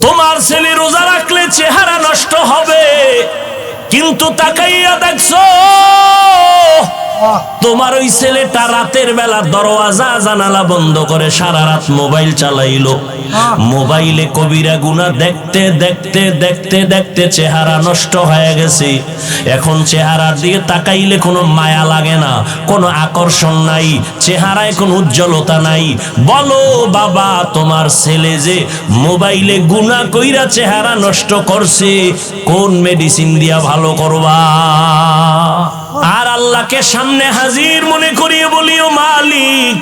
তোমার ছেলে রোজা রাখলে চেহারা নষ্ট হবে, কিন্তু তাকাইয়া দেখছো তোমার ওই ছেলেটা রাতের বেলা দরওয়াজা জানালা বন্ধ করে সারা রাত মোবাইল চালাইলো। মোবাইলে কবিরা গুনাহ দেখতে দেখতে দেখতে দেখতে চেহারা নষ্ট হয়ে গেছে। এখন চেহারার দিকে তাকাইলে কোনো মায়া লাগে না, কোনো আকর্ষণ নাই, চেহারায় কোনো উজ্জ্বলতা নাই। বলো বাবা, তোমার ছেলে যে মোবাইলে গুনাহ কইরা চেহারা নষ্ট করছে, কোন মেডিসিন দিয়া ভালো করবা? আর আল্লাহকে সামনে হাজির মনে করিয়ে বলিও, মালিক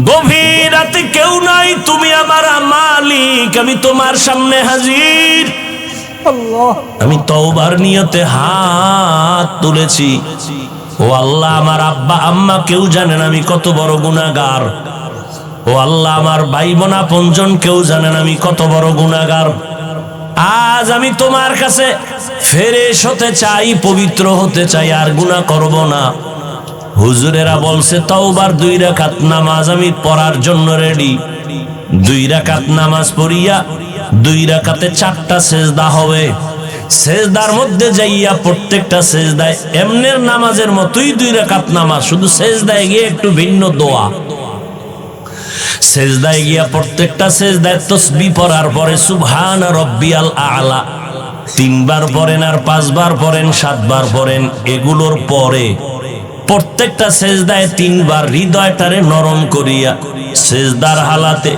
গভীর রাতে কেউ নাই, তুমি আমার মালিক, আমি তোমার সামনে হাজির। আমি তওবার নিয়তে হাত তুলেছি। ও আল্লাহ, আমার আব্বা আম্মা কেউ জানেন আমি কত বড় গুনাহগার। ও আল্লাহ, আমার ভাই বোন আপনজন কেউ জানেন আমি কত বড় গুনাহগার। আজ আমি তোমার কাছে ফেরেশ হতে চাই, পবিত্র হতে চাই, আর গুনাহ করব না। হুজুরেরা বলছে তওবার 2 রাকাত নামাজ আমি পড়ার জন্য রেডি। 2 রাকাত নামাজ পড়িয়া 2 রাকাতে 4টা সেজদা হবে। সেজদার মধ্যে যাইয়া প্রত্যেকটা সেজদায় এমনের নামাজের মতোই 2 রাকাত নামাজ, শুধু সেজদায় গিয়ে একটু ভিন্ন দোয়া। সেজদায় গিয়া প্রত্যেকটা সেজদায় তাসবিহ পড়ার পরে সুবহান রাব্বিয়াল আ'লা 3 বার পড়েন, আর 5 বার পড়েন, 7 বার পড়েন। এগুলোর পরে প্রত্যেকটা সেজদায় 3 বার হৃদয়টারে নরম করিয়া সেজদার হালাতে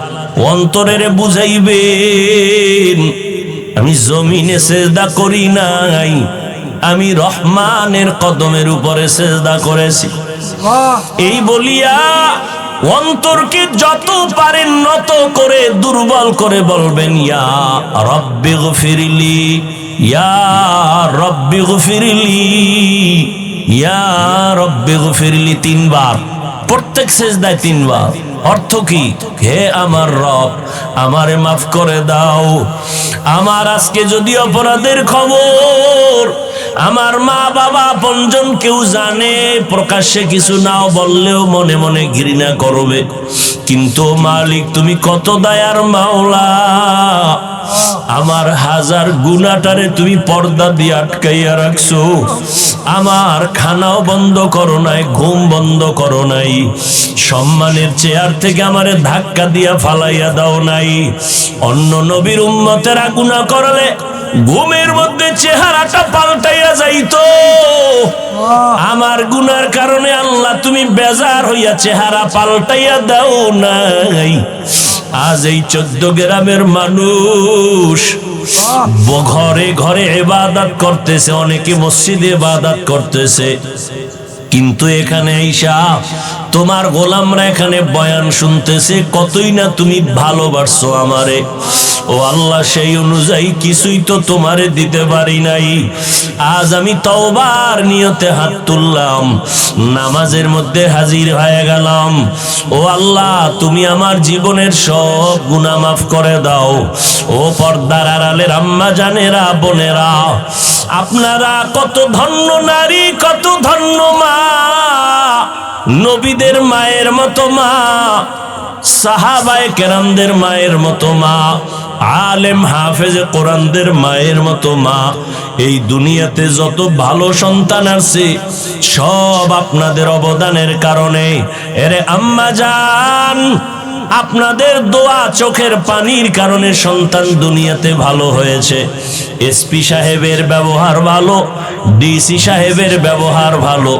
অন্তরেরে বুঝাইবেন, আমি জমিনে সেজদা করি নাই, আমি রহমানের কদমের উপরে সেজদা করেছি। এই বলিয়া অন্তরকে যত পারেন নত করে দুর্বল করে বলবেন, ইয়া রব্বি গফিরলি, ইয়া রব্বি গফিরলি, ইয়া রব্বি গফিরলি 3 বার, প্রত্যেক সেজদায় 3 বার। অর্থ কি? হে আমার রব, আমারে মাফ করে দাও। আমার আজকে যদি অপরাধের খবর আমার মা বাবা আপনজন কেউ জানে, প্রকাশ্যে কিছু নাও বললেও মনে মনে ঘৃণা করবে, কিন্তু মালিক তুমি কত দয়ার মাওলা, আমার হাজার গুনাহটারে তুমি পর্দা দিয়ে আটকাইয়া রাখছো। আমার খানাও বন্ধ করো নাই, ঘুম বন্ধ করো নাই, সম্মানের চেয়ার থেকে আমারে ধাক্কা দিয়া ফালাইয়া দাও নাই। অন্য নবীর উম্মতেরা গুনাহ করলে ঘুমের মধ্যে চেহারাটা পাল্টাইয়া যাইতো, আমার গুনার কারণে আল্লাহ তুমি বেজার হইয়া চেহারা পাল্টাইয়া দাও নাই। আজ এই 14 গ্রামের মানুষ ঘরে ঘরে ইবাদত করতেছে, অনেকে মসজিদে ইবাদত করতেছে, কিন্তু এখানে আইসা তোমার গোলামরা এখানে বয়ান শুনতেছে, কতই না তুমি ভালোবাসছো আমারে। ও আল্লাহ, সেই অনুযায়ী কিছুই তো তোমারে দিতে পারি নাই। আজ আমি তওবার নিয়তে হাত তুললাম, নামাজের মধ্যে হাজির হয়ে গেলাম। ও আল্লাহ, তুমি আমার জীবনের সব গুনাহ মাফ করে দাও। ও পর্দার আড়ালের আম্মা জানেরা, বোনেরা, আপনারা কত ধন্য নারী, কত ধন্য মা, নবীদের মায়ের মতো মা, সাহাবায়ে কেরামদের মায়ের মতো মা, আলেম হাফেজ কোরআনদের মায়ের মতো মা। এই দুনিয়াতে যত ভালো সন্তান আছে সব আপনাদের অবদানের কারণে। এরে আম্মা জান, আপনাদের দোয়া চোখের পানির কারণে সন্তান দুনিয়াতে ভালো হয়েছে। এসপি সাহেবের ব্যবহার ভালো, ডিসি সাহেবের ব্যবহার ভালো,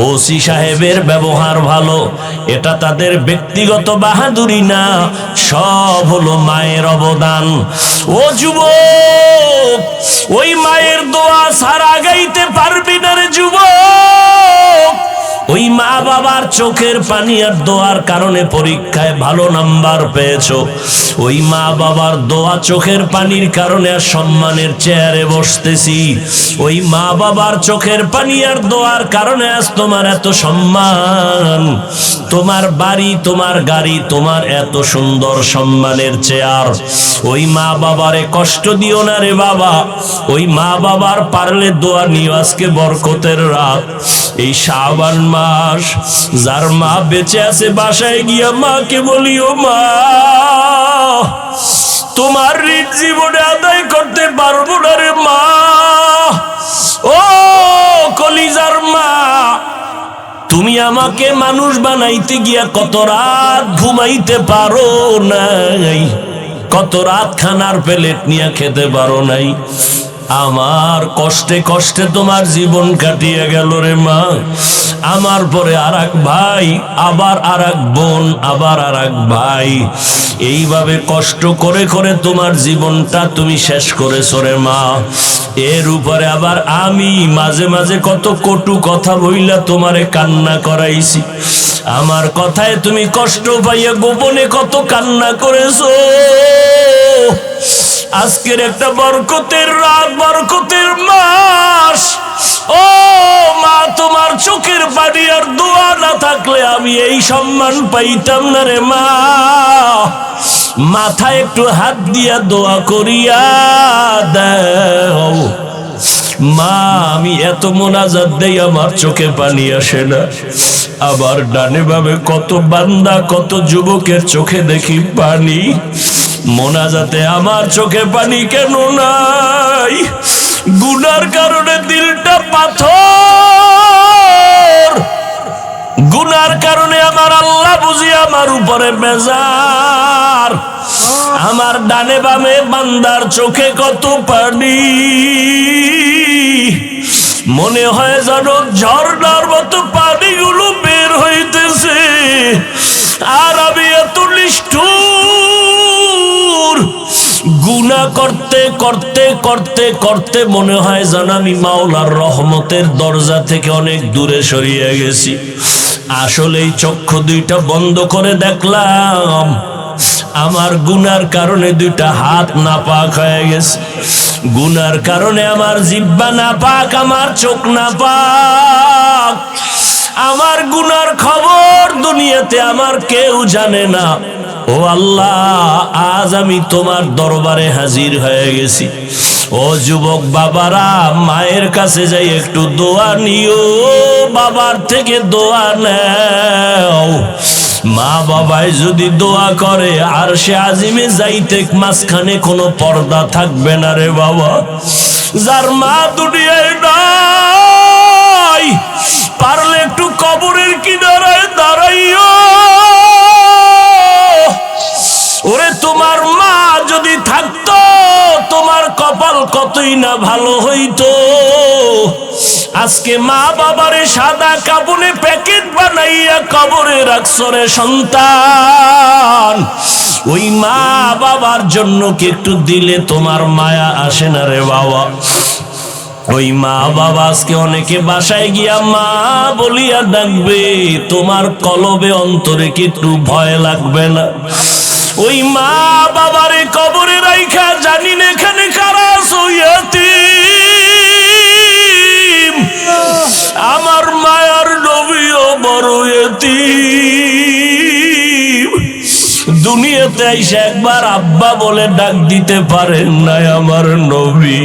ওসি সাহেবের ব্যবহার ভালো, এটা তাদের ব্যক্তিগত বাহাদুরি না, সব হলো মায়ের অবদান। ও যুবক, ওই মায়ের দোয়া ছাড়া গাইতে পারবি না রে যুবক। ওই মা বাবার চোখের পানি আর দোয়ার কারণে পরীক্ষায় ভালো নাম্বার পেয়েছো। ওই মা বাবার দোয়া চোখের পানির কারণে আর সম্মানের চেয়ারে বসতেছি। ওই মা বাবার চোখের পানি আর দোয়ার কারণে আজ তোমার এত সম্মান, তোমার বাড়ি, তোমার গাড়ি, তোমার এত সুন্দর সম্মানের চেয়ার। ওই মা বাবারে কষ্ট দিও না রে বাবা। ওই মা বাবার পারলে দোয়া নিও। আজকে বরকতের রাত, এই শাবান মাস, যার মা বেঁচে আছে বাসায় গিয়া মাকে বলিও, মা তোমার ঋণ জীবনে আদায় করতে পারবো না রে মা। ও কলিজার মা, তুমি আমাকে মানুষ বানাইতে গিয়া কত রাত ঘুমাইতে পারো নাই, কত রাত খানার প্লেট নিয়ে খেতে পারো নাই। আমার কষ্টে কষ্টে তোমার জীবন কাটিয়ে গেল রে মা। আমার পরে আর এক ভাই, আবার আর এক বোন, আবার আর এক ভাই, এইভাবে কষ্ট করে করে তোমার জীবনটা তুমি শেষ করেছো রে মা। এর উপরে আবার আমি মাঝে মাঝে কত কটু কথা বইলা তোমারে কান্না করাইছি। আমার কথায় তুমি কষ্ট পাইয়া গোপনে কত কান্না করেছো। আজকের একটা বরকতের রাত, বরকতের মাস। ও মা, তোমার চোখের পানি আর দোয়া না থাকলে আমি এই সম্মান পাইতাম না রে মা। মাথায় একটু হাত দিয়া দোয়া করিয়া দাও মা। আমি এত মোনাজাত দেই আমার চোখে পানি আসে না। আবার ডানে ভাবে কত বান্দা, কত যুবকের চোখে দেখি পানি। মোনাজাতে আমার চোখে পানি কেন নাই? গুনার কারণে দিলটা পাথর। গুনার কারণে আমার আল্লাহ বুঝি আমার উপরে বেজার। আমার ডানে বামে বান্দার চোখে কত পানি, মনে হয় যেন ঝর্ণার মতো পানিগুলো বের হইতেছে। আর আমি এত নিষ্ঠুর, গুনাহ করতে করতে করতে করতে মনে হয় যেন আমি মাওলার রহমতের দরজা থেকে অনেক দূরে সরিয়ে গেছি। আসলেই চক্ষু দুইটা বন্ধ করে দেখলাম আমার গুনার কারণে দুইটা হাত নাপাক হয়ে গেছে। গুনার কারণে আমার জিহ্বা নাপাক, আমার চোখ নাপাক। আমার গুনার খবর দুনিয়াতে আমার কেউ জানে না। ও আল্লাহ, আজ আমি তোমার দরবারে হাজির হয়ে গেছি। ও যুবক বাবারা, মায়ের কাছে যাই একটু দোয়া নিও, বাবার থেকে দোয়া নাও। মা বাবায় যদি দোয়া করে আর সে আজিমে যাইতে মাঝখানে কোনো পর্দা থাকবে না রে বাবা। যার মা দুনিয়ায় নাই, পারলে একটু কবরের কিনারায় দাঁড়াইও। ওরে তোমার মা যদি থাকতো, তোমার কপাল কতই না ভালো হইতো। আজকে মা বাবারে সাদা কাপড়ে প্যাকেট বানাইয়া কবরে রাখছো রে সন্তান। ওই মা বাবার জন্য কি একটু দিলে তোমার মায়া আসে না রে বাবা? ওই মা বাবা আজকে অনেকে বাসায় গিয়া মা বলিয়া ডাকবে, তোমার কলবে অন্তরে কি একটু ভয় লাগবে না? ওই মা বাবারে কবরে রাইখা জানি না এখানে কারা ইয়াতীম। আমার মায়ার নবীও বড় ইয়াতীম। দুনিয়াতে আইসা একবার আব্বা বলে ডাক দিতে পারেন নাই আমার নবী।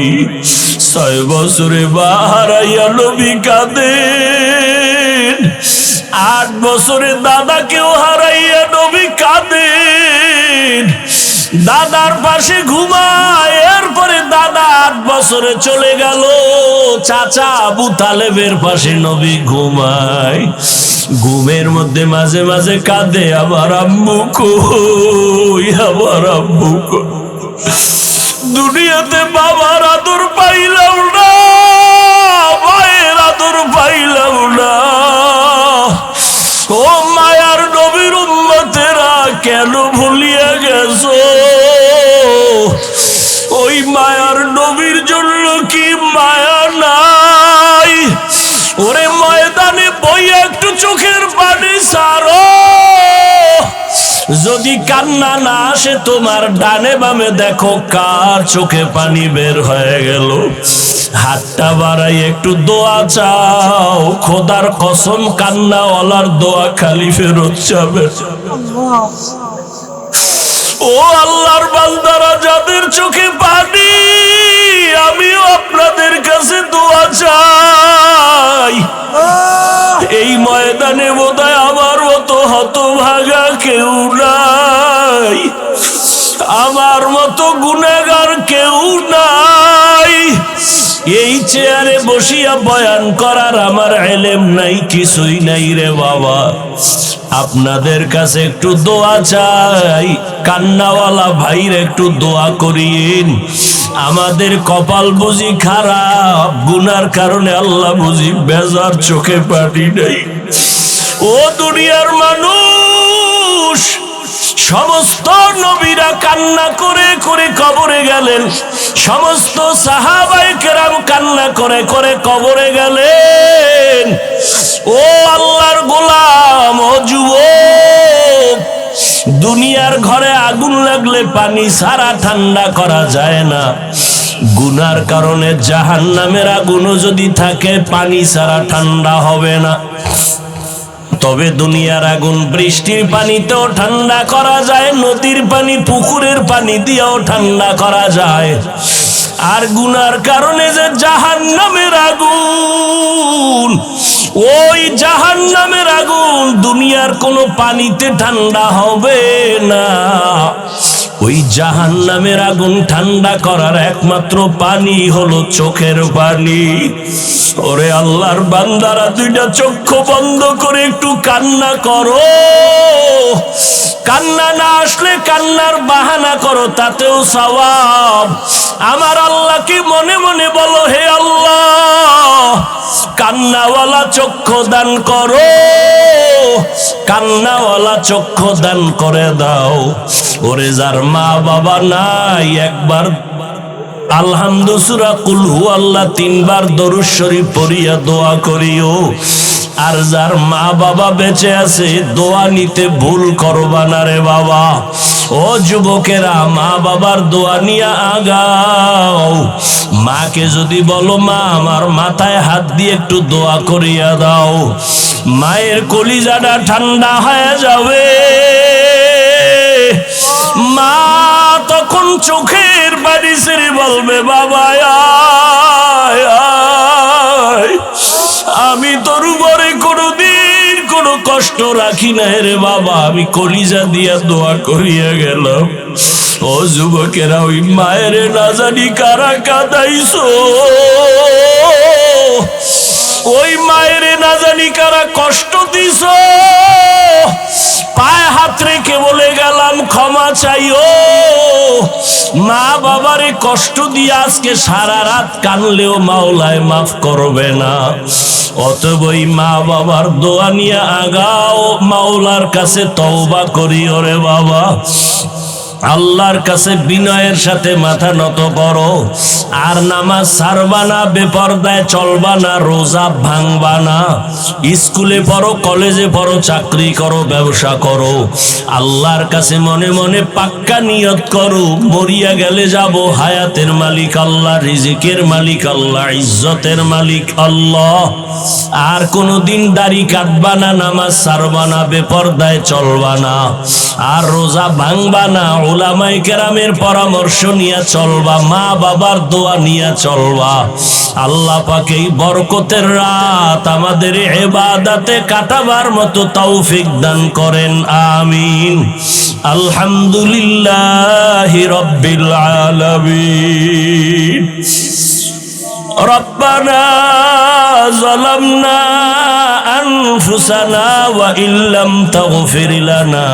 6 বছরে বাহারাইয়া নবী কাঁদেন। 8 বছরে দাদাকেও হারাইয়া নবী কাঁদেন। দাদার পাশে ঘুমায়, এরপরে দাদা 8 বছরে চলে গেল। চাচা আবু তালেবের পাশে নবী ঘুমায়। ঘুমের মধ্যে মাঝে মাঝে কাঁদে, আমার আম্মু কই, আমার আম্মু কই। দুনিয়াতে বাবার আদর পাইলাম না, মায়ের আদর পাইলাম না। ও মায়ার নবীর উম্মতেরা, কেন ভুলিয়া গেছো? ওই মায়ার নবীর জন্য কি মায়া নাই? ওরে ময়দানে বইয়া একটু চোখের পানি ছাড়ো। যদি কান্না না আসে তোমার, ডানে বামে দেখো কার চোখে পানি বের হয়ে গেল। হাতটা বাড়াই একটু দোয়া চাও। খোদার কসম, কান্নাওয়ালার দোয়া খালি ফেরত যাবে। ও আল্লাহর বান্দারা, যাদের চোখে পানি, আমিও আপনাদের কাছে দোয়া চাই। এই ময়দানে বোধহয় আমার মতো হতভাগা কেউ নাই। আমার মতো চেয়ারে বসিয়া বয়ান করার আমার ইলম নাই, কিছুই নাই রে বাবা। আপনাদের কাছে একটু দোয়া চাই, কান্নাওয়ালা ভাইর একটু দোয়া করিয়েন। আমাদের কপাল বুঝি খারাপ, গুনার কারণে আল্লাহ বুঝি বেজার চোখে পানি নাই। ও দুনিয়ার মানুষ, সমস্ত নবীরা কান্না করে করে কবরে গেলেন, সমস্ত সাহাবায়ে কেরাম কান্না করে করে কবরে গেলেন। ও আল্লাহর গোলাম, ও যুবক, দুনিয়ার ঘরে আগুন লাগলে পানি ছাড়া ঠান্ডা করা যায় না। গুনার কারণে জাহান্নামের আগুনও যদি থাকে পানি ছাড়া ঠান্ডা হবে না। তবে দুনিয়ার আগুন বৃষ্টির পানিতেও ঠান্ডা করা যায়, নদীর পানি পুকুরের পানি দিয়েও ঠান্ডা করা যায়। আর গুনার কারণে যে জাহান্নামের আগুন, ওই জাহান্নামের আগুন দুনিয়ার কোনো পানিতে ঠান্ডা হবে না। ওই জাহান্নামের আগুন ঠান্ডা করার একমাত্র পানি হলো চোখের পানি। ওরে আল্লাহর বান্দারা, দুইটা চক্ষু বন্ধ করে একটু কান্না করো। কান্না না আসলে কান্নার বাহানা করো, তাতেও সওয়াব। আমার আল্লাহকে মনে মনে বলো, হে আল্লাহ, কান্নাওয়ালা চক্ষু দান করো, কান্নাওয়ালা চক্ষু দান করে দাও। ওরে যার মা বাবা নাই, একবার আলহামদু সূরা কুল হুয়াল্লাহ 3 বার দরুদ শরীফ পড়িয়া দোয়া করিও। আর যার মা বাবা বেঁচে আছে, দোয়া নিতে ভুল করবা না রে বাবা। ও যুবকেরা, মা বাবার দোয়া নিয়ে আগাও। মাকে যদি বলো, মা আমার মাথায় হাত দিয়ে একটু দোয়া করিয়া দাও, মায়ের কলিজাটা ঠান্ডা হয়ে যাবে। মা তখন চোখের পানি ছেড়ে বলবে, বাবা আয় আয়, আমি তোর উপরে কোনোদিন কোনো কষ্ট রাখি না রে বাবা, আমি কলিজা দিয়া দোয়া করিয়া গেলাম। ও যুবকেরা, ওই মায়ের না জানি কারা কাঁদাইছো, ওই মায়ের না জানি কারা কষ্ট দিছো। পায়ে হাত রেখে বলে গেলাম, ক্ষমা চাইও। মা বাবারে কষ্ট দিয়ে আজকে সারা রাত কানলেও মাওলায় মাফ করবে না। অতএব মা বাবার দোয়া নিয়ে আগাও, মাওলার কাছে তওবা করিও রে বাবা। আল্লাহর কাছে বিনয়ের সাথে মাথা নত করো। আর নামাজ ছাড়বা না, বেপরদায় চলবা না, রোজা ভাঙবা না। স্কুলে পড়ো, কলেজে পড়ো, চাকরি করো, ব্যবসা করো, আল্লাহর কাছে মনে মনে পাক্কা নিয়ত করো, মরিয়া গেলে যাব হায়াতের মালিক আল্লাহ, রিজিকের মালিক আল্লাহ, ইজ্জতের মালিক আল্লাহ। আর কোনোদিন দাড়ি কাটবা না, নামাজ ছাড়বা না, বেপরদায় চলবা না, আর রোজা ভাঙবা না। উলামায়ে কেরামের পরামর্শ নিয়ে চলবা, মা বাবার দোয়া নিয়ে চলবা। আল্লাহ পাক এই বরকতের রাত আমাদের ইবাদতে কাটাবার মতো তৌফিক দান করেন, আমিন। আলহামদুলিল্লাহি রাব্বিল আলামিন। রব্বানা যালামনা আনফুসানা ওয়া ইল্লাম তাগফির লানা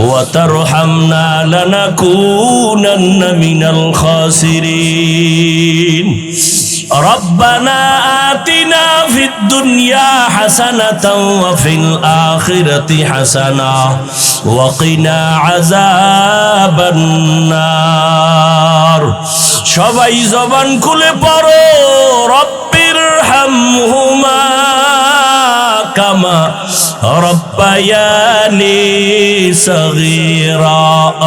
ওয়া তারহামনা লানাকুনান্না মিনাল খাসিরিন। রব্বানা আতিনা ফিদ দুনিয়া হাসানাতাও ওয়া ফিল আখিরাতি হাসানাহ ওয়া কিনা আযাবান নার। সবাই জবান খুলে পড়ো, রব্বির হামহুমা কামা রব্বায়ানি সগীরা।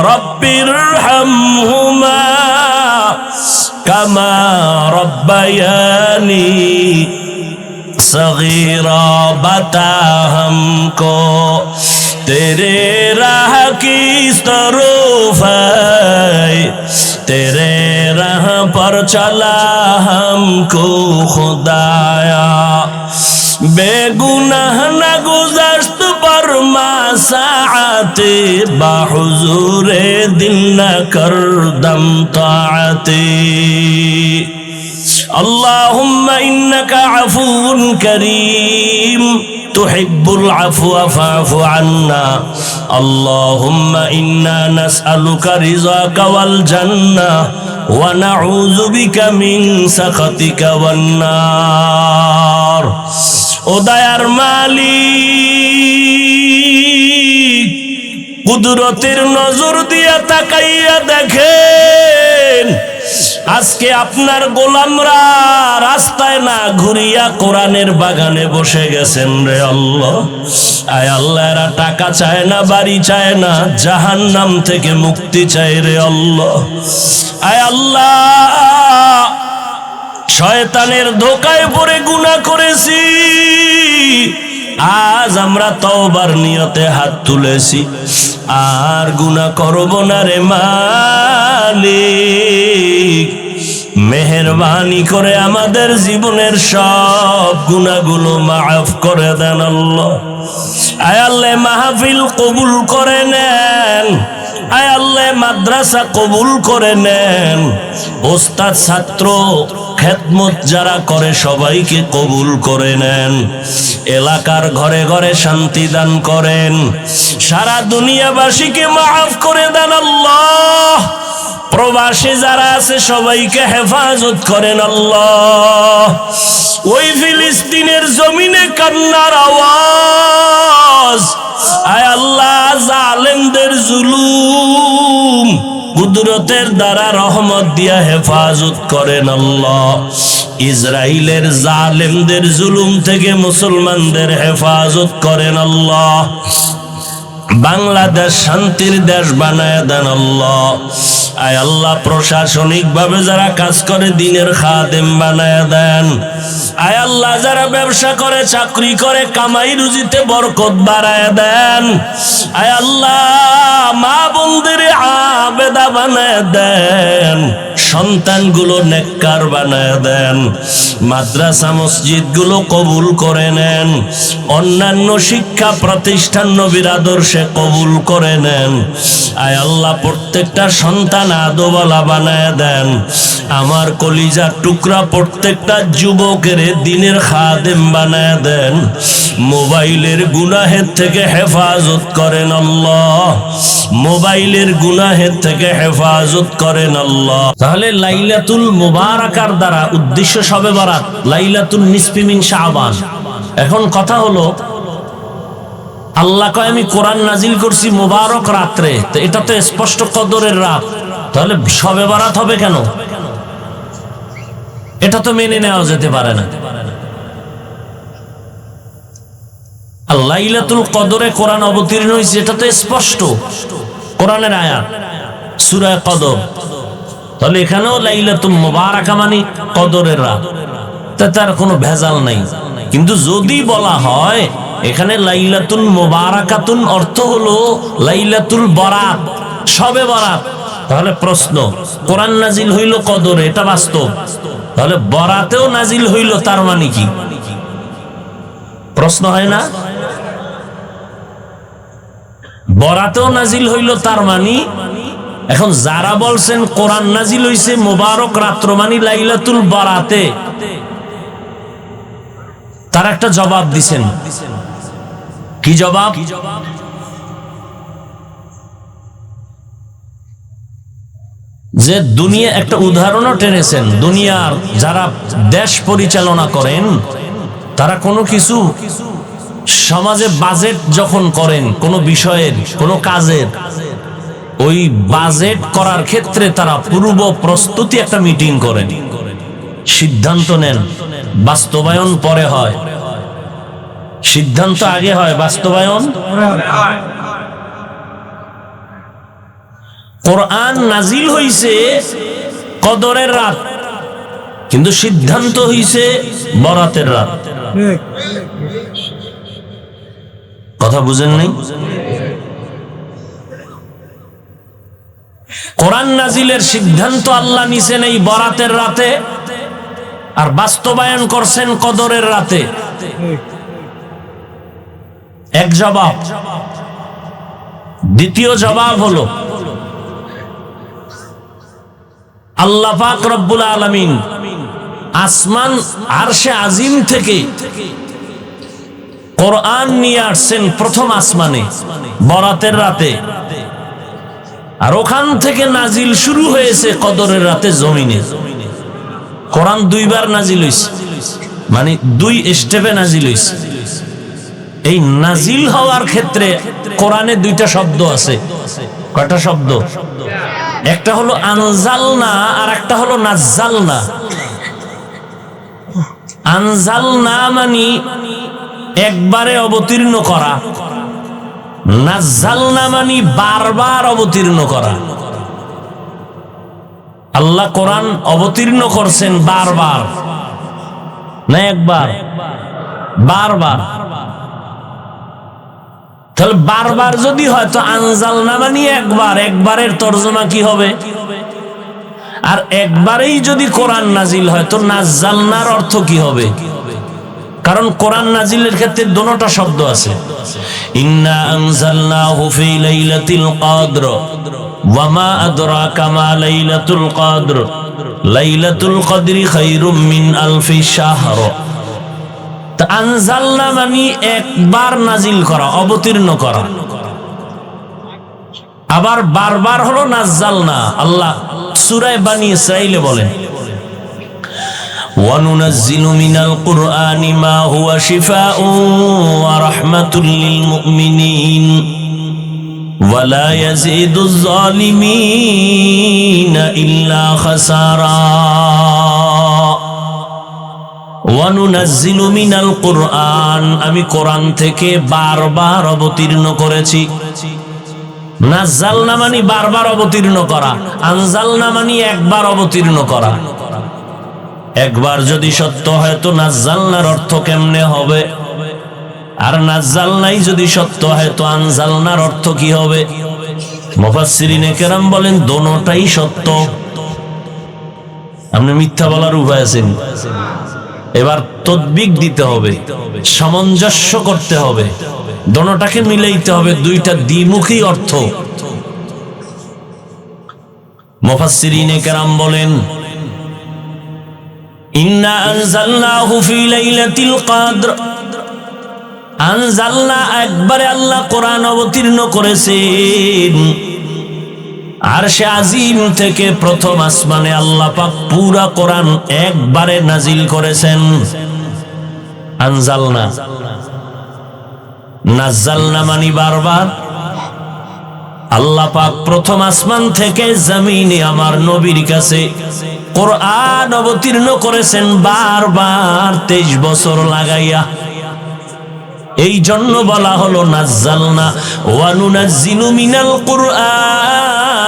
রব্বির হামহুমা কামা রব্বায়ানি सगीरा। बता हमको तेरे राह किस तरफ है, तेरे राह पर चला हमको खुदाया। बेगुनाह न गुज़श्त पर मासाते, बाहुज़ूरे दिल न कर दम ताअते। আল্লাহুম্মা ইন্নাকা আফুউন কারীম তুহিব্বুল আফওয়া ফা'ফু আন্না আল্লাহুম্মা ইন্না নাসআলুকা রিযাকা ওয়াল জান্নাহ ওয়া নাউযু বিকা মিন সাখাতিকা ওয়ান নার। ও দয়ার মালিক, কুদরতের নজর দিয়া তাকাইয়া দেখেন, আজকে আপনার গোলামরা রাস্তায় না ঘুরিয়া কোরআনের বাগানে বসে গেছেন রে আল্লাহ। আয় আল্লাহ, এরা টাকা চায় না, বাড়ি চায় না, জাহান্নাম থেকে মুক্তি চায় রে আল্লাহ। আয় আল্লাহ, শয়তানের ধোকায় পড়ে গুনাহ করেছি, আজ আমরা তওবার নিয়তে হাত তুলেছি, আর গুনাহ করব না রে মালিক। মেহেরবানি করে আমাদের জীবনের সব গুনাহগুলো মাফ করে দেন আল্লাহ। আয় আল্লাহ, মাহফিল কবুল করে নেন। আয় আল্লাহ, মাদ্রাসা কবুল করে নেন। ওস্তাদ ছাত্র খেদমত যারা করে সবাইকে কবুল করে নেন। এলাকার ঘরে ঘরে শান্তি দান করেন। সারা দুনিয়াবাসীকে মাফ করে দেন আল্লাহ। প্রবাসী যারা আছে সবাইকে হেফাজত করেন আল্লাহ। ওই ফিলিস্তিনের জমিনে কান্নার আওয়াজ, আয় আল্লাহ, জালেমদের জুলুম কুদরতের দ্বারা রহমত দিয়া হেফাজত করেন আল্লাহ। ইসরাইলের জালেমদের জুলুম থেকে মুসলমানদের হেফাজত করেন আল্লাহ। বাংলাদেশ শান্তির দেশ বানায় দেন আল্লাহ। আয় আল্লাহ, প্রশাসনিক ভাবে যারা কাজ করে দিনের খাদেম বানায় দেন। আয় আল্লাহ, যারা ব্যবসা করে, চাকরি করে, কামাই রুজিতে বরকত বাড়ায় দেন। আয় আল্লাহ, মা বোনদের আবেদা বানায় দেন, সন্তানগুলো নেককার বানায় দেন। মাদ্রাসা মসজিদ গুলো কবুল করে নেন। অন্যান্য শিক্ষা প্রতিষ্ঠান নবীর আদর্শে কবুল করে নেন। আয় আল্লাহ, প্রত্যেকটা সন্তান আদোওয়ালা বানায় দেন। আমার কলিজার টুকরা প্রত্যেকটা যুবকের দিনের খাদেম বানায় দেন। মোবাইলের গুনাহের থেকে হেফাজত করেন আল্লাহ। মোবাইলের গুনাহের থেকে হেফাজত করেন আল্লাহ। তাহলে লাইলাতুল মুবারাকার দ্বারা উদ্দেশ্য শবে বরাত, লাইলাতুল নিসফি মিন শাবান। এখন কথা হলো, আল্লাহ কয় আমি কোরআন নাজিল করছি মুবারক রাত্রে, তো এটা তো স্পষ্ট কদরের রাত, তাহলে শবে বরাত হবে কেন? এটা তো মেনে নেওয়া যেতে পারে না। লাইলাতুল কদরে কোরআন অবতীর্ণ হয়েছে, এটা তো স্পষ্ট কোরআনের আয়াত, সূরা কদর। তাহলে এখানেও লাইলাতুল মুবারাকা মানে কদরের রাত, তার কোনো ভেজাল নাই। কিন্তু যদি বলা হয় এখানে লাইলাতুল মুবারাকাতুন অর্থ হলো লাইলাতুল বরাত, শবে বরাত, তাহলে প্রশ্ন, কোরআন নাজিল হইল কদরে, এটা বাস্তব, তাহলে বরাতেও নাজিল হইল, তার মানে কি? প্রশ্ন হয় না? বরাতেও নাজিল হইল, তার মানে এখন যারা বলছেন কোরআন নাজিল হইছে মুবারক রাত্র মানে লাইলাতুল বরাতে, তার একটা জবাব দিছেন। কি জবাব? যে দুনিয়া, একটা উদাহরণও টেনেছেন, দুনিয়ার যারা দেশ পরিচালনা করেন তারা কোনো কিছু সমাজে বাজেট যখন করেন, কোনো বিষয়ের, কোনো কাজের, ওই বাজেট করার ক্ষেত্রে তারা পূর্ব প্রস্তুতি একটা মিটিং করেন, সিদ্ধান্ত নেন, বাস্তবায়ন পরে হয়। সিদ্ধান্ত আগে হয়, বাস্তবায়ন। কোরআন নাজিল হইছে কদরের রাত, কিন্তু সিদ্ধান্ত হইছে বরাতের রাত। কথা বুঝেন নাই? কোরআন নাজিলের সিদ্ধান্ত আল্লাহ নিছেন এই বরাতের রাতে, আর বাস্তবায়ন করছেন কদরের রাতে। এক জবাব। দ্বিতীয় জবাব হলো, আল্লাহ পাক রব্বুল আলামিন আসমান আরশে আজিম থেকে কোরআন নিয়ে আসছেন প্রথম আসমানে বরাতের রাতে, আর ওখান থেকে নাজিল শুরু হয়েছে কদরের রাতে জমিনে। কোরআন দুইবার নাজিল হইছে, মানে দুই স্টেপে নাজিল হইছে। এই নাজিল হওয়ার ক্ষেত্রে কোরআনে দুইটা শব্দ আছে। কয়টা শব্দ? একটা হলো আনজালনা আর একটা হলো নাজ্জালনা। আনজালনা মানে একবারে অবতীর্ণ করা, নাজ্জালনা মানে বারবার অবতীর্ণ করা। আল্লাহ কোরআন অবতীর্ণ করছেন বারবার, না একবার, বারবার। তাহলে বারবার যদি হয় তো আনজালনা মানে একবার, একবারের তরজমা কি হবে? আর একবারেই যদি কোরআন নাজিল হয় তো নাজ্জালনার অর্থ কি হবে? কারণ কোরআন নাজিলের ক্ষেত্রে দুটোটা শব্দ আছে। ইন্না আনজালনাহু ফি লাইলাতিল কদর ওয়া মা আদরাকা মা লাইলাতুল কদর লাইলাতুল কদরি খায়রুম মিন আলফি শাহর। তা আনজালনা মানে একবার নাজিল করা, অবতীর্ণ করা। আবার বারবার হলো নাজ্জালনা। আল্লাহ সূরা বানী ইসরাঈলে বলেন, وَنُنَزِّلُ مِنَ الْقُرْآنِ مَا هُوَ شِفَاءٌ وَرَحْمَةٌ لِّلْمُؤْمِنِينَ وَلَا يَزِيدُ الظَّالِمِينَ إِلَّا خَسَارًا وَنُنَزِّلُ مِنَ الْقُرْآنِ আমি কোরআন থেকে বারবার অবতীর্ণ করেছি। নাজ্জালনা মানে বারবার অবতীর্ণ করা, আনজালনা মানে একবার অবতীর্ণ করা। একবার যদি সত্য হয় তো নাজ্জালনার অর্থ কেমনে হবে? আর নাজ্জালনাই যদি সত্য হয় তো আনজালনার অর্থ কি হবে? মুফাসসিরিনে কেরাম বলেন দোনোটাই সত্য। আপনি মিথ্যা বলার উপায় আছেন? এবার তদবিক দিতে হবে, সামঞ্জস্য করতে হবে, দোনোটাকে মিলাইতে হবে, দুইটা দ্বিমুখী অর্থ। মুফাসসিরিনে কেরাম বলেন ইন্না আনজালনাহু ফি লাইলাতিল কদর, আনজালনা একবারে আল্লাহ কোরআন অবতীর্ণ করেছেন। আরশে আজিম থেকে প্রথম আসমানে আল্লাহ পাক পুরা কোরআন একবারে নাজিল করেছেন। আনজালনা, নাজ্জালনা মানে বারবার। আল্লাহ পাক প্রথম আসমান থেকে জমিনে আমার নবীর কাছে কোরআন অবতীর্ণ করেছেন বারবার, 23 বছর লাগাইয়া। এই জন্য বলা হলো নাজ্জালনা ওয়া নুনাজ্জিলু মিনাল কুরআন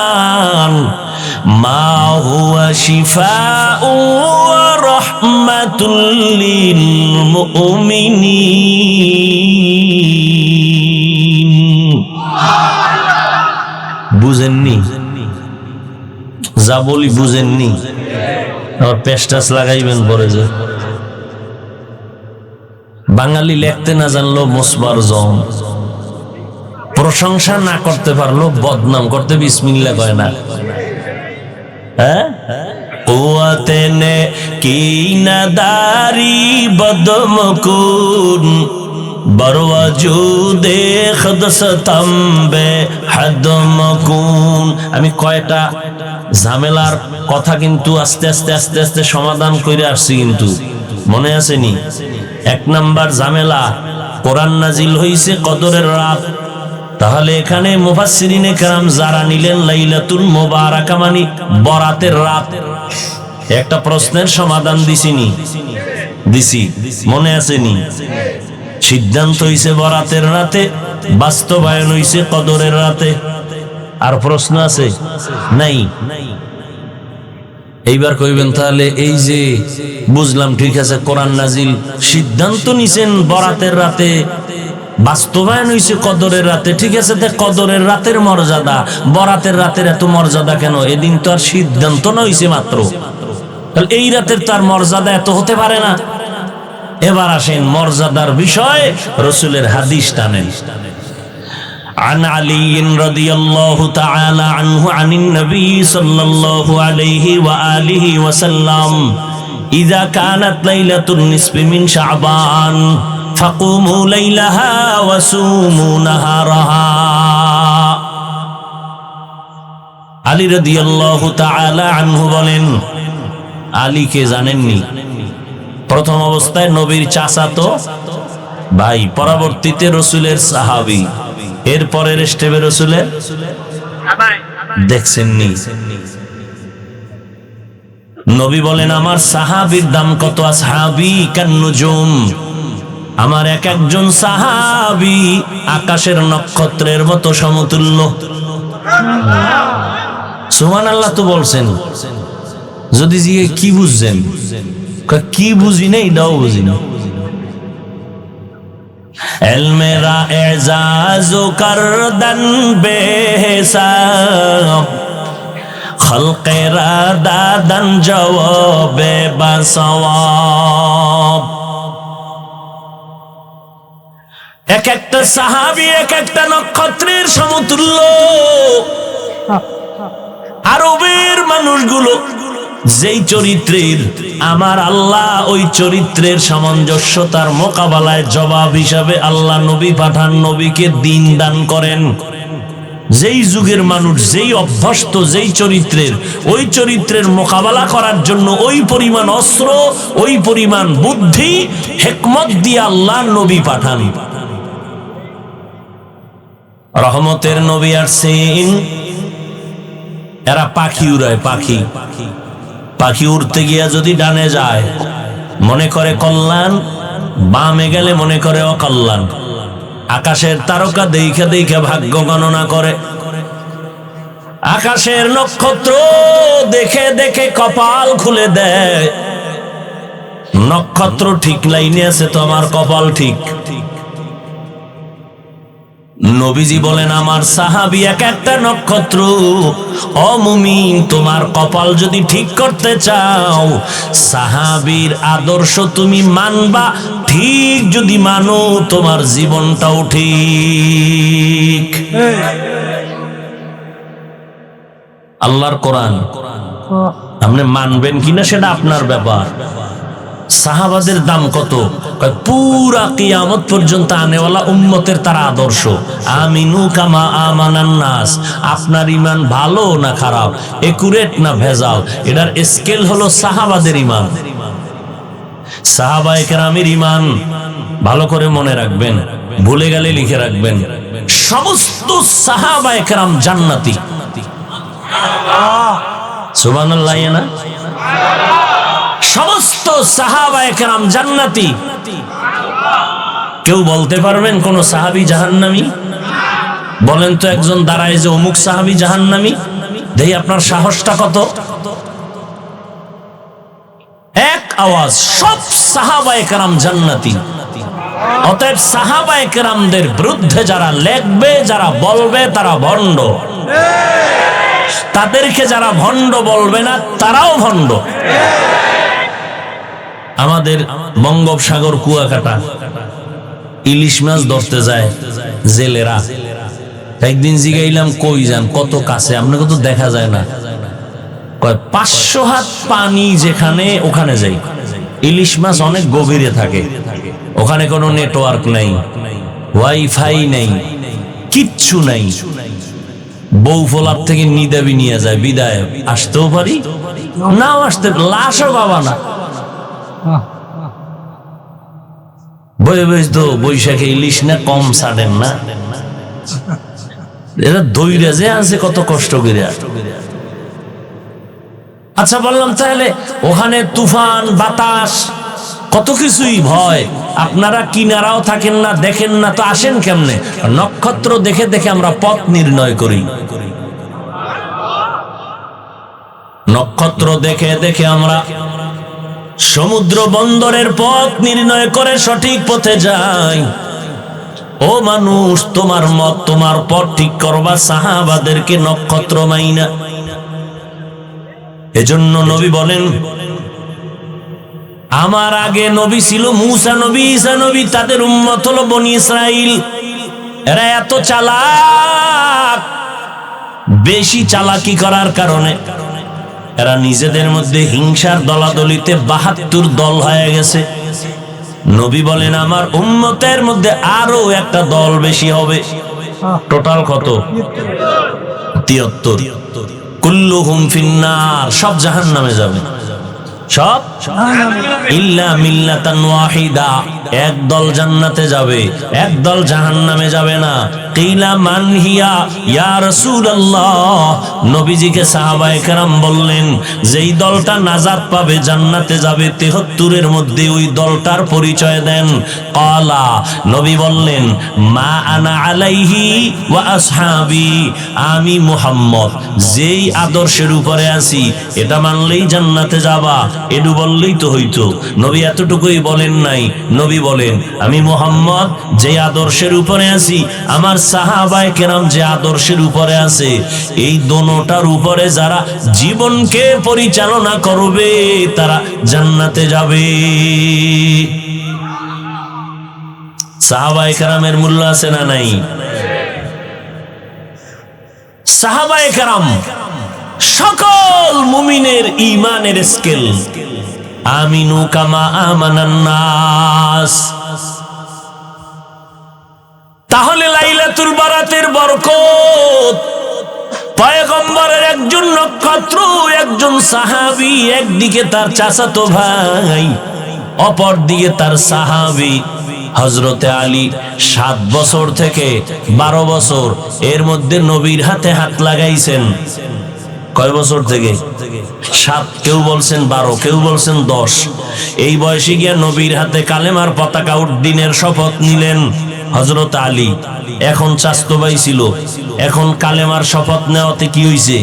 মা হুয়া শিফাউ ওয়া রাহমাতুল লিল মুমিনিন। বুঝেননি? যা বলি বুঝেননি? আর পেস্টাস লাগাইবেন পরে যে বাঙালি লিখতে না জানলো মুসবার জম, প্রশংসা না করতে পারলো বদনাম করতে বিসমিল্লাহ কয় না। হ্যাঁ, কুওয়াতে নে কি নাদারি বদমকুন বরওয়াজুদে খদসতম বে হাদমকুন। আমি কয়টা ঝামেলার কথা কিন্তু আস্তে আস্তে আস্তে আস্তে সমাধান করে আসছি, কিন্তু মনে আসেনি? 1 নাম্বার ঝামেলা, কোরআন নাজিল হইছে কদরের রাত। তাহলে এখানে মুফাসসিরিনে কেরাম যারা নিলেন লাইলাতুল মুবারাকা মানে বরাতের রাত, একটা প্রশ্নের সমাধান দিছিনি? দিছি, মনে আসেনি? সিদ্ধান্ত হইছে বরাতের রাতে, বাস্তবায়ন হইছে কদরের রাতে। আর প্রশ্ন আছে? নাই। এইবার কইবেন তাহলে এই যে বুঝলাম, ঠিক আছে, কোরআন নাজিল সিদ্ধান্ত নিছেন বরাতের রাতে, বাস্তবায়ন হইছে কদরের রাতে, ঠিক আছে, তে কদরের রাতের মর্যাদা বরাতের রাতের এত মর্যাদা কেন? এদিন তো আর সিদ্ধান্ত না হইছে মাত্র, তাহলে এই রাতের তার মর্যাদা এত হতে পারে না। এবার আসেন মর্যাদার বিষয়, রাসূলের হাদিস টানেন। عن علي رضي الله تعالى عنه عن النبي صلى الله عليه وآله وسلم ইযা কানাত লাইলাতুন নিসফি মিন শাবান ফাকুমু লাইলাহা ওয়া সুমু নাহারাহা। আলী রাদিয়াল্লাহু তাআলা আনহু বলেন, আলীকে জানেননি? প্রথম অবস্থায় নবীর চাচাতো ভাই, পরবর্তীতে রাসূলের সাহাবী, এর পরের স্টেপে রাসূলের দেখছেননি। নবী বলেন, আমার সাহাবীর দাম কত? আসহাবী কান্নুজুম, আমার এক একজন সাহাবী আকাশের নক্ষত্রের মতো সমতুল্য। সুবহানাল্লাহ তো বলছেন। যদি জিজ্ঞে কি বুঝছেন, কি বুঝি না, এটাও বুঝি না। এলমেরা এজাজু করদন বেহিসাব, খলকেরা দাদন জওয়াবে বাসওয়াব। এক একটা সাহাবী এক একটা নক্ষত্রের সমতুল্য। আরবের মানুষগুলো যেই চরিত্রের, আমার আল্লাহ ওই চরিত্রের সামঞ্জস্যতার মোকাবেলায় জবাব হিসাবে আল্লাহ নবী পাঠান, নবীকে দ্বীন দান করেন। যেই যুগের মানুষ যেই অভ্যস্ত যেই চরিত্রের, ওই চরিত্রের মোকাবেলা করার জন্য ওই পরিমাণ অস্ত্র, ওই পরিমাণ বুদ্ধি, হিকমত দিয়ে আল্লাহ নবী পাঠান। রহমতের নবী আসছেন, এরা পাখি উড়ায়। পাখি উড়তে গিয়া যদি ডানে যায় মনে করে কল্যাণ, বামে গেলে মনে করে অকল্যাণ। আকাশের তারকা দেখে দেখে ভাগ্য গণনা করে, আকাশের নক্ষত্র দেখে দেখে কপাল খুলে দেয়। নক্ষত্র ঠিক লাইনে আছে তো আমার কপাল ঠিক। নবীজি বলেন, আমার সাহাবী এক একটা নক্ষত্র। ও মুমিন, তোমার কপাল যদি ঠিক করতে চাও, সাহাবীর আদর্শ তুমি মানবা। ঠিক যদি মানো, তোমার জীবনটাও ঠিক। আল্লাহর কোরআন আপনি মানবেন কিনা সেটা আপনার ব্যাপার। সাহাবাদের দাম কত? পুরা কিয়ামত পর্যন্ত আনেওয়ালা উম্মতের তারা আদর্শ। আমিনু কামা আমানান নাস। আপনার ইমান ভালো না খারাপ, একুরেট না ভেজাল, এটার স্কেল হলো সাহাবাদের ইমান। সাহাবায়ে কেরামের ইমান ভালো করে মনে রাখবেন, ভুলে গেলে লিখে রাখবেন। সমস্ত সাহাবায়ে কেরাম জান্নাতি। সুবহানাল্লাহ না? সমস্ত সাহাবায়ে কেরাম জান্নাতি। কেউ বলতে পারবেন কোন সাহাবী জাহান্নামী? বলেন তো একজন দাঁড়ায় যে অমুক সাহাবী জাহান্নামী, দেই আপনার সাহসটা কত? এক আওয়াজ, সব সাহাবায়ে কেরাম জান্নাতি। অতএব সাহাবায়ে কেরামদের বিরুদ্ধে যারা লেখবে, যারা বলবে, তারা ভণ্ড। তাদেরকে যারা ভণ্ড বলবে না, তারাও ভণ্ড। আমাদের বঙ্গোপসাগর কুয়াকাটা ইলিশ মাছ ধরতে যায় জেলেরা। একদিন জিগাইলাম, কই যান? কত কাছে, আপনাকে তো দেখা যায় না। 500 হাত পানি যেখানে, ওখানে যাই। ইলিশ মাছ অনেক গভীরে থাকে, ওখানে কোনো নেটওয়ার্ক নাই, ওয়াইফাই নেই, কিচ্ছু নাই। বউ ফোলার থেকে নিদাবি নিয়ে যায়, বিদায় আসতেও পারি নাও আসতে, লাশও বাবা না। বই তো বৈশাখে ইলিশ না কম ছাড়েন না, এরা দইরা যে আছে কত কষ্ট করে। আচ্ছা বললাম, তাহলে ওখানে তুফান বাতাস কত কিছুই ভয়, আপনারা কিনারাও থাকেন না, দেখেন না, তো আসেন কেমনে? নক্ষত্র দেখে দেখে আমরা পথ নির্ণয় করি। নক্ষত্র দেখে দেখে আমরা সমুদ্র বন্দরের পথ নির্ণয় করে সঠিক পথে যাই। ও মানুষ, তোমার মত, তোমার পথ ঠিক করবা সাহাবাদেরকে নক্ষত্র মাইনা। এজন্য নবী বলেন, আমার আগে নবী ছিল মূসা নবী, ঈসা নবী, তাদের উম্মত হলো বনি ইসরাইল। এরা এত চালাক, বেশি চালাকি করার কারণে এরা নিজেদের মধ্যে হিংসার দলাদলিতে 72 দল হয়ে গেছে। নবী বলেন আমার উম্মতের মধ্যে আরো একটা দল বেশি হবে। টোটাল কত? 73। কুল্লুহুম ফিন্নার, সব জাহান্নামে যাবে, সব ইল্লা মিল্লাতান ওয়াহিদা, এক দল জান্নাতে যাবে, এক দল জাহান্নামে যাবে না। কিলা মান হিয়া ইয়া রাসূলুল্লাহ, নবীজিকে সাহাবায়ে কেরাম বললেন যেই দলটা নাজাত পাবে জান্নাতে যাবে 73 এর মধ্যে ওই দলটার পরিচয় দেন। ক্বালা, নবী বললেন মা আনা আলাইহি ওয়া আসহাবি, আমি মুহাম্মদ যেই আদর্শের উপরে আছি এটা মানলেই জান্নাতে যাবা, এডু বললেই তো হইতো। নবী এতটুকুই বলেন নাই, নবী বলেন আমি মুহাম্মদ যে আদর্শের উপরে আছি, আমার সাহাবায়ে কেরাম যে আদর্শের উপরে আছে, এই দোনোটার উপরে যারা জীবনকে পরিচালনা করবে তারা জান্নাতে যাবে। সাহাবায়ে কেরামের মূল্য আছে না নাই? সাহাবায়ে কেরাম সকল মুমিনের ঈমানের স্কেল। আমিনু কামা আমানান নাস। তাহলে লাইলাতুল বারাতের বরকত, পয়গম্বরের একজন নক্ষত্র, একজন সাহাবী, একদিকে তার চাচাতো ভাই, অপর দিকে তার সাহাবী হযরতে আলী 7 বছর থেকে 12 বছর এর মধ্যে নবীর হাতে হাত লাগাইছেন। কয় বছর থেকে? 7, কেউ বলছেন 12, কেউ বলছেন 10। এই বয়সে গিয়া নবীর হাতে কালেমার পতাকা উড্ডীনের শপথ নিলেন হযরত আলী। এখন চাচতো ভাই ছিল, এখন কালেমার শপথ নেওয়াতে কি হইছে?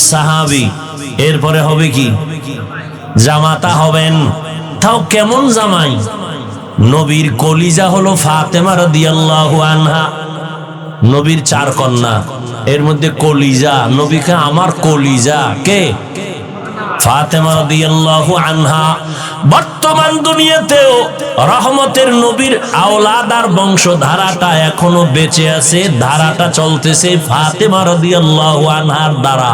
সাহাবী। এরপরে হবে কি? জামাতা হবেন। তাও কেমন জামাই? নবীর কলিজা হলো ফাতেমা রাদিয়াল্লাহু আনহা। নবীর 4 কন্যা, এর মধ্যে কলিজা, নবীকে আমার কলিজা কে? ফাতেমা রাদিয়াল্লাহু আনহা। বর্তমান দুনিয়াতেও রহমতের নবীর আওলাদ আর বংশধারাটা এখনো বেঁচে আছে, ধারাটা চলতেছে ফাতেমা রাদিয়াল্লাহু আনহার দ্বারা।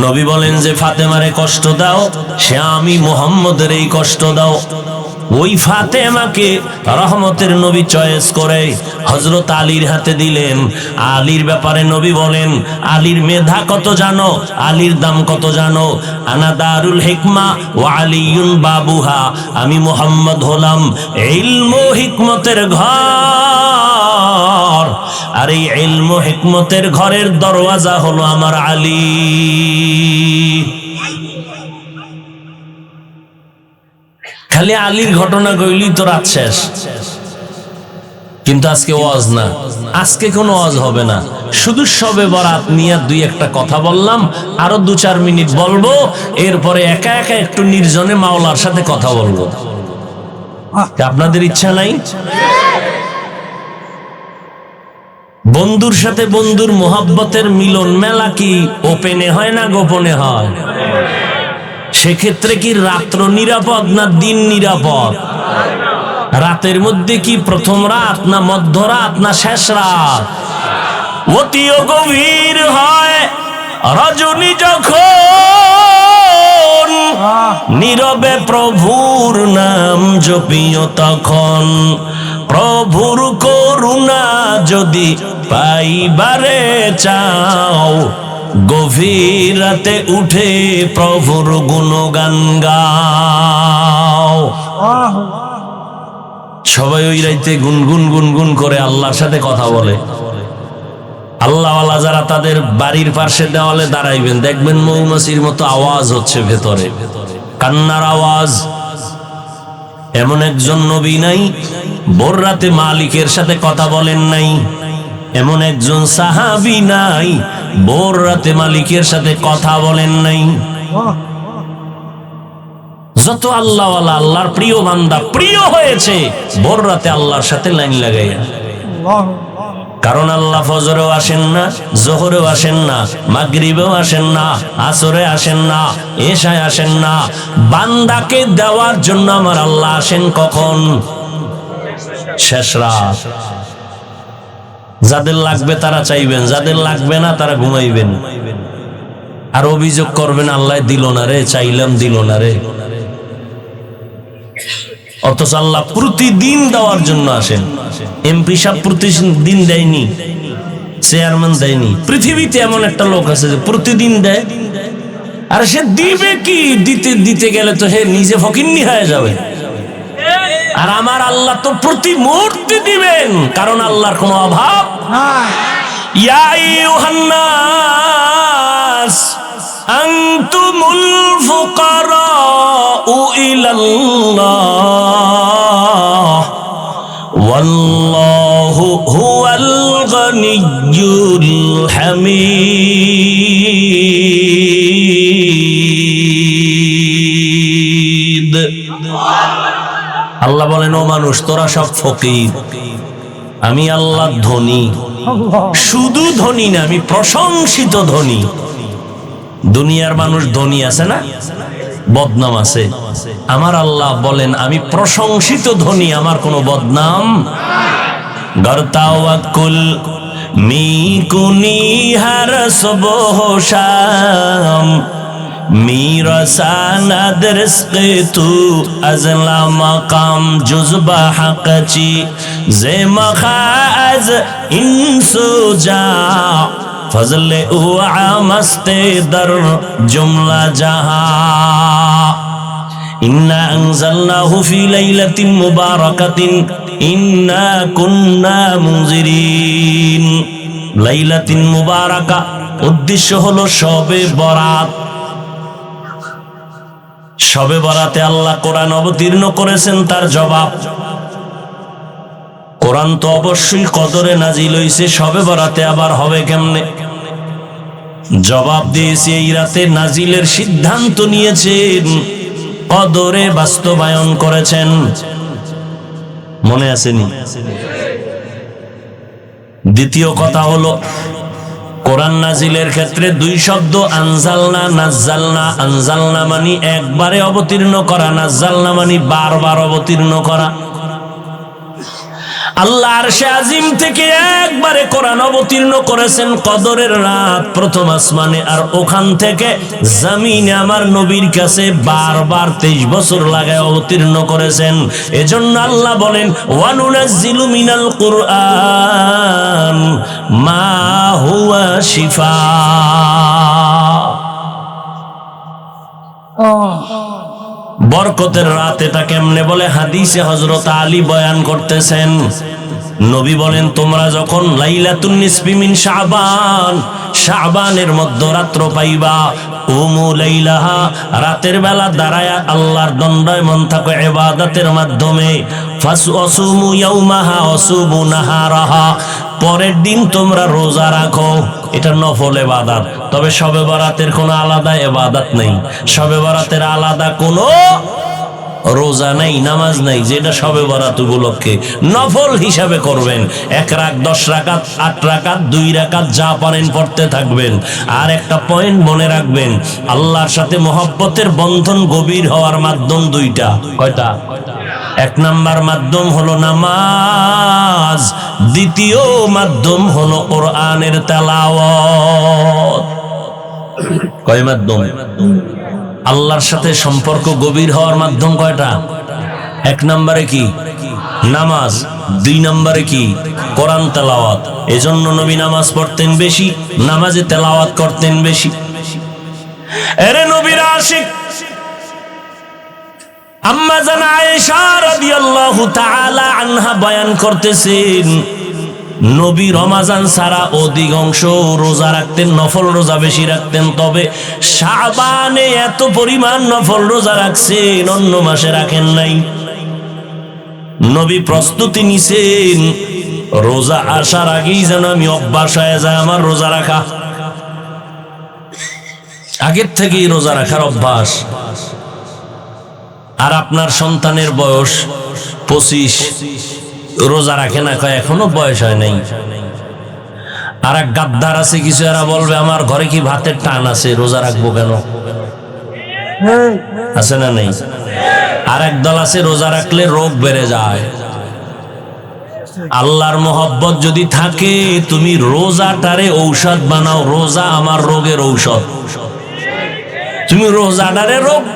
নবী বলেন যে ফাতেমারে কষ্ট দাও, সে আমি মুহাম্মদের এই কষ্ট দাও। ওই ফাতেমাকে রহমতের নবী চয়েস করে হযরত আলীর হাতে দিলেন। আলীর ব্যাপারে নবী বলেন আলীর মেধা কত জানো, আলীর দাম কত জানো? আনা দারুল হিকমা ওয়া আলিয়ুন বাবুহা, আমি মুহাম্মদ হলাম ইলম ও হিকমতের ঘর, আর এই ইলম ও হিকমতের ঘরের দরওয়াজা হলো আমার আলী। খালি আলীর ঘটনা কইলি তো রাত শেষ। কিন্তু আজকে ওয়াজ না, আজকে কোনো ওয়াজ হবে না, শুধু শবে বরাত নিয়ে 2-1টা কথা বললাম, আরো 2-4 মিনিট বলবো, এরপরে একা একা একটু নির্জনে মাওলার সাথে কথা বলবো। আপনাদের ইচ্ছা নাই? বন্ধুর সাথে বন্ধুর মোহাব্বতের মিলন মেলা কি ওপেনে হয় না গোপনে হয়? সেক্ষেত্রে কি রাত্র নিরাপদ না দিন নিরাপদ? রাতের মধ্যে কি প্রথম রাত না মধ্যরাত না শেষ রাত? অতিও গভীর হয় রজনী যখন, নীরবে প্রভুর নাম জপিও তখন। প্রভুর করুণা যদি পাইবারে চাও, গভীর রাতে উঠে প্রভুর গুণগান গাও। সবাই ওই রাইতে গুনগুন গুনগুন করে আল্লাহর সাথে কথা বলে। আল্লাহওয়ালা যারা তাদের বাড়ির পাশে দেওয়ালে দাঁড়াইবেন, দেখবেন মৌমাছির মতো আওয়াজ হচ্ছে ভেতরে, কান্নার আওয়াজ। এমন একজন নবী নাই ভোর রাতে মালিকের সাথে কথা বলেন নাই, এমন একজন সাহাবী নাই ভোর রাতে মালিকের সাথে কথা বলেন নাই। যত আল্লাহওয়ালা, আল্লাহর প্রিয় বান্দা প্রিয় হয়েছে ভোর রাতে আল্লাহর সাথে লাইন লাগাইয়া। কারণ আল্লাহ ফজরেও আসেন না, জোহরেও আসেন না, মাগরিবেও আসেন না, আসরে আসেন না, এশায় আসেন না। বান্দাকে দেওয়ার জন্য আমার আল্লাহ আসেন কখন? শেষ রাত। যাদের লাগবে তারা চাইবেন, যাদের লাগবে না তারা ঘুমাইবেন। আর অভিযোগ করবেন আল্লাহ দিল না রে, চাইলাম দিল না রে। অথচ আল্লাহ প্রতিদিন দেওয়ার জন্য আসেন। এমপি সাহেব প্রতিদিন দেয়নি, চেয়ারম্যান দেয়নি। পৃথিবীতে এমন একটা লোক আছে যে প্রতিদিন দেয়, আর সে দিবে কি? দিতে দিতে গেলে তো সে নিজে ফকিন্নি হয়ে যাবে। আর আমার আল্লাহ তো প্রতি মুহূর্তে দিবেন, কারণ আল্লাহর কোনো অভাব নাই। ইয়া আইয়ুহান নাস আনতুমুল ফুকারাউ ইলাল্লাহ ওয়াল্লাহু হুয়াল গনিয়্যুল হামিদ। আল্লাহ বলেন, ও মানুষ, তোরা সব ফকির, আমি আল্লাহ ধনী। শুধু ধনী না, আমি প্রশংসিত ধনী। দুনিয়ার মানুষ ধনী আছে না, বদনাম আছে। আমার আল্লাহ বলেন, আমি প্রশংসিত ধনী, আমার কোনো বদনাম। গরতাওয়াক্কুল মিকুনি হার সুবহ শাম میرساند رزق تو از لا مقام جز با حق چی زی مخاز این سوجا فضل او عامست در جمله جہاں إنا أنزلناه في ليلة مباركة إنا كنا منذرين ليلة مباركة উদ্দেশ্য হলো শবে বরাত। শবে বরাতে আল্লাহ কোরআন অবতীর্ণ করেছেন, তার জবাব। কোরআন তো অবশ্যই কদরে নাজিল হইছে, শবে বরাতে আবার হবে কেমনে? জবাব দিয়েছে, এই রাতে নাজিলের সিদ্ধান্ত নিয়েছেন, কদরে বাস্তবায়ন করেছেন। মনে আসেনি? দ্বিতীয় কথা হলো, কোরআন নাজিলের ক্ষেত্রে দুই শব্দ, আনজালনা নাজ্জালনা। আনজালনা মানে একবারে অবতীর্ণ করা, নাজ্জালনা মানে বারবার অবতীর্ণ করা। আল্লাহ আরশে আজিম থেকে একবারে কোরআন অবতীর্ণ করেছেন কদরের রাত প্রথম আসমানে, আর ওখান থেকে জমিনে আমার নবীর কাছে বারবার 23 বছর লাগায় অবতীর্ণ করেছেন। এজন্য আল্লাহ বলেন, ওয়ানুনাজ্জিলু মিনাল কুরআন মা হুয়া শিফা। বরকতের রাত এটা কেমনে বলে হাদিসে হযরত আলী বয়ান করতেছেন। নবী বলেন, তোমরা যখন লাইলাতুন নিসফি মিন শাবান, শাবানের মধ্যরাত্র পাইবা, উমু লাইলাহা, রাতের বেলা দাঁড়ায়া আল্লাহর দণ্ডায়মান থাকো ইবাদতের মাধ্যমে। ফাসুমু ইয়াউমাহা ওয়াসুবু নাহারাহা, পরের দিন তোমরা রোজা রাখো, এটা নফল ইবাদত। তবে শবে বরাতের কোনো আলাদা ইবাদত নেই, শবে বরাতের আলাদা কোনো রোজা নাই, নামাজ নাই, যেটা শবে বরাত উপলক্ষে নফল হিসাবে করবেন। 1 রাকাত, 10 রাকাত, 8 রাকাত, 2 রাকাত, যা পারেন পড়তে থাকবেন। আর একটা পয়েন্ট মনে রাখবেন, আল্লাহর সাথে মহব্বতের বন্ধন গভীর হওয়ার মাধ্যম দুইটা। কয়টা? 1 নাম্বার মাধ্যম হলো নামাজ, দ্বিতীয় মাধ্যম হলো কোরআনের তেলাওয়াত। কয় মাধ্যম? আল্লাহর সাথে সম্পর্ক গভীর হওয়ার মাধ্যম কয়টা? 1 নম্বরে কি? নামাজ। 2 নম্বরে কি? কোরআন তেলাওয়াত। এজন্য নবী নামাজ পড়তেন বেশি, নামাজে তেলাওয়াত করতেন বেশি। এরে নবীর আশিক আম্মা জান আয়েশা রাদিয়াল্লাহু তাআলা আনহা বয়ান করতেছেন, নবী রমাজান ছাড়া অধিকাংশ রোজা রাখতেন, নফল রোজা বেশি রাখতেন। তবে শাবানে এত পরিমাণ নফল রোজা রাখছেন, অন্য মাসে রাখেন নাই। নবী প্রস্তুতি নিছেন, রোজা আসার আগেই যেন আমি অভ্যাস হয়ে যায় আমার রোজা রাখা। আগের থেকেই রোজা রাখার অভ্যাস। আর আপনার সন্তানের বয়স 25, রোজা রাখে না, কয় এখনো বয়স হয় নাই। আর এক গাদ্দার আছে কিছু, এরা বলবে আমার ঘরে কি ভাতের টান আছে, রোজা রাখবো কেন? আছে না নেই? আর এক দল আছে, রোজা রাখলে রোগ বেড়ে যায়। আল্লাহর মোহব্বত যদি থাকে, তুমি রোজাটারে ঔষধ বানাও। রোজা আমার রোগের ঔষধ। তুমি রোজাদারে রোগ